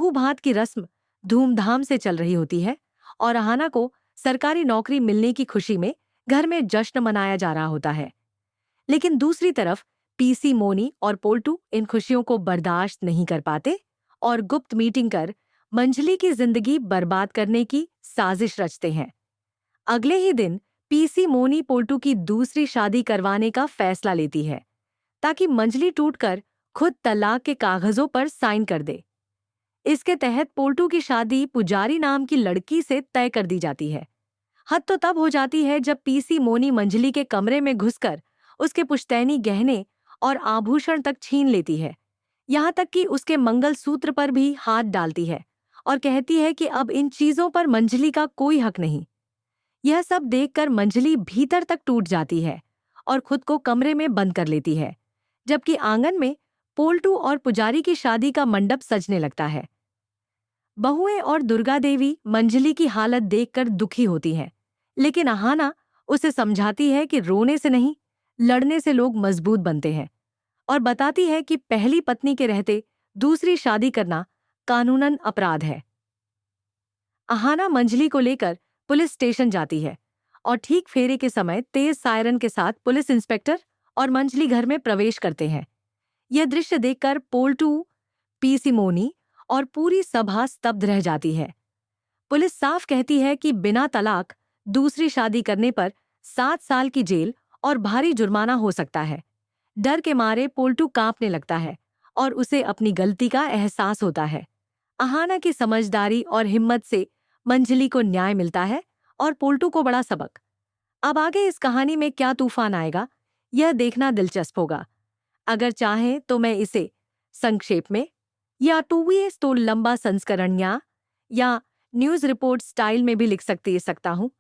बहू भात की रस्म धूमधाम से चल रही होती है और अहाना को सरकारी नौकरी मिलने की खुशी में घर में जश्न मनाया जा रहा होता है। लेकिन दूसरी तरफ पीसी मोनी और पोल्टू इन खुशियों को बर्दाश्त नहीं कर पाते और गुप्त मीटिंग कर मंजली की जिंदगी बर्बाद करने की साजिश रचते हैं। अगले ही दिन पीसी मोनी पोल्टू की दूसरी शादी करवाने का फैसला लेती है ताकि मंजली टूटकर खुद तलाक के कागजों पर साइन कर दे। इसके तहत पोल्टू की शादी पुजारी नाम की लड़की से तय कर दी जाती है। हद तो तब हो जाती है जब पीसी मोनी मंजली के कमरे में घुसकर उसके पुश्तैनी गहने और आभूषण तक छीन लेती है, यहाँ तक कि उसके मंगलसूत्र पर भी हाथ डालती है और कहती है कि अब इन चीजों पर मंजली का कोई हक नहीं। यह सब देखकर मंजली भीतर तक टूट जाती है और खुद को कमरे में बंद कर लेती है, जबकि आंगन में पोल्टू और पुजारी की शादी का मंडप सजने लगता है। बहुएं और दुर्गा देवी मंजली की हालत देखकर दुखी होती हैं, लेकिन अहाना उसे समझाती है कि रोने से नहीं, लड़ने से लोग मजबूत बनते हैं और बताती है कि पहली पत्नी के रहते दूसरी शादी करना कानूनन अपराध है। अहाना मंजली को लेकर पुलिस स्टेशन जाती है और ठीक फेरे के समय तेज सायरन के साथ पुलिस इंस्पेक्टर और मंजली घर में प्रवेश करते हैं। यह दृश्य देखकर पोल्टू, पीसी मोनी और पूरी सभा स्तब्ध रह जाती है। पुलिस साफ कहती है कि बिना तलाक दूसरी शादी करने पर 7 साल की जेल और भारी जुर्माना हो सकता है। डर के मारे पोल्टू कांपने लगता है और उसे अपनी गलती का एहसास होता है। अहाना की समझदारी और हिम्मत से मंजली को न्याय मिलता है और पोल्टू को बड़ा सबक। अब आगे इस कहानी में क्या तूफान आएगा, यह देखना दिलचस्प होगा। अगर चाहें तो मैं इसे संक्षेप में या 2 तो लंबा संस्करण या न्यूज़ रिपोर्ट स्टाइल में भी लिख सकता हूँ।